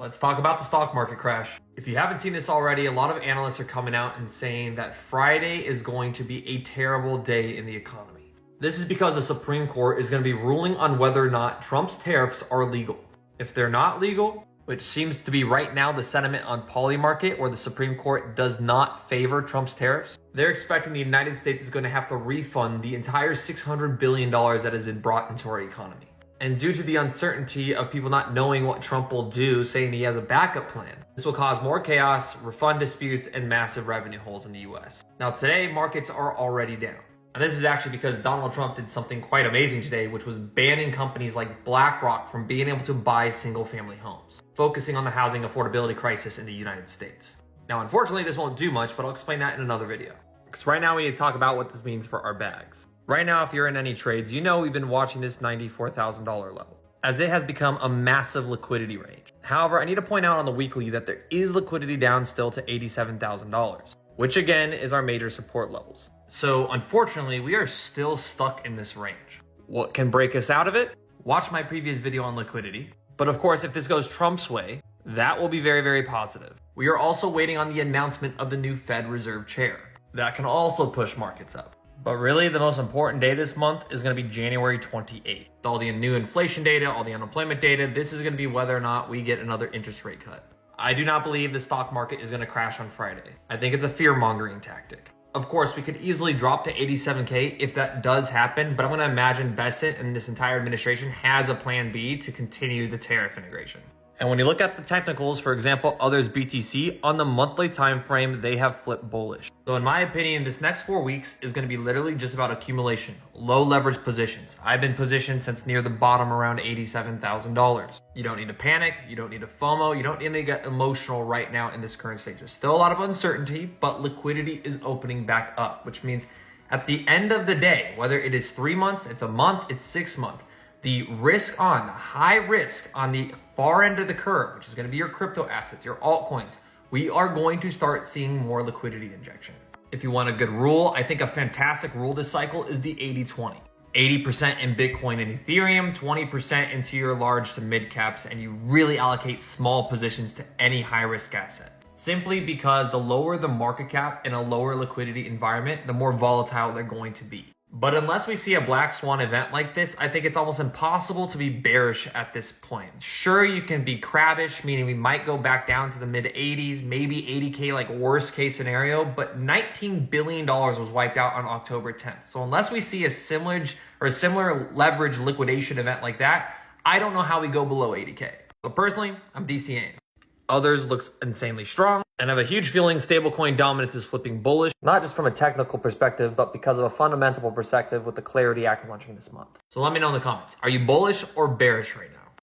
Let's talk about the stock market crash. If you haven't seen this already, a lot of analysts are coming out and saying that Friday is going to be a terrible day in the economy. This is because the Supreme Court is going to be ruling on whether or not Trump's tariffs are legal. If they're not legal, which seems to be right now the sentiment on Polymarket, where the Supreme Court does not favor Trump's tariffs, they're expecting the United States is going to have to refund the entire $600 billion that has been brought into our economy. And due to the uncertainty of people not knowing what Trump will do, saying he has a backup plan, this will cause more chaos, refund disputes, and massive revenue holes in the US. Now today, markets are already down. And this is actually because Donald Trump did something quite amazing today, which was banning companies like BlackRock from being able to buy single-family homes, focusing on the housing affordability crisis in the United States. Now, unfortunately, this won't do much, but I'll explain that in another video. Because right now we need to talk about what this means for our bags. Right now, if you're in any trades, you know we've been watching this $94,000 level, as it has become a massive liquidity range. However, I need to point out on the weekly that there is liquidity down still to $87,000, which again is our major support levels. So unfortunately, we are still stuck in this range. What can break us out of it? Watch my previous video on liquidity. But of course, if this goes Trump's way, that will be very, very positive. We are also waiting on the announcement of the new Fed Reserve Chair. That can also push markets up. But really, the most important day this month is going to be January 28th. All the new inflation data, all the unemployment data, this is going to be whether or not we get another interest rate cut. I do not believe the stock market is going to crash on Friday. I think it's a fear-mongering tactic. Of course, we could easily drop to 87K if that does happen, but I'm going to imagine Bessent and this entire administration has a plan B to continue the tariff integration. And when you look at the technicals, for example, others BTC, on the monthly time frame, they have flipped bullish. So in my opinion, this next 4 weeks is going to be literally just about accumulation, low leverage positions. I've been positioned since near the bottom around $87,000. You don't need to panic. You don't need to FOMO. You don't need to get emotional right now in this current stage. There's still a lot of uncertainty, but liquidity is opening back up, which means at the end of the day, whether it is 3 months, it's a month, it's 6 months, the high risk on the far end of the curve, which is going to be your crypto assets, your altcoins, we are going to start seeing more liquidity injection. If you want a good rule, I think a fantastic rule this cycle is the 80-20. 80% in Bitcoin and Ethereum, 20% into your large to mid caps, and you really allocate small positions to any high risk asset. Simply because the lower the market cap in a lower liquidity environment, the more volatile they're going to be. But unless we see a black swan event like this, I think it's almost impossible to be bearish at this point. Sure, you can be crabbish, meaning we might go back down to the mid 80s, maybe 80K like worst case scenario, but $19 billion was wiped out on October 10th. So unless we see a similar leverage liquidation event like that, I don't know how we go below 80K. So personally, I'm DCAing. Others looks insanely strong, and I have a huge feeling stablecoin dominance is flipping bullish, not just from a technical perspective, but because of a fundamental perspective with the Clarity Act launching this month. So let me know in the comments, are you bullish or bearish right now?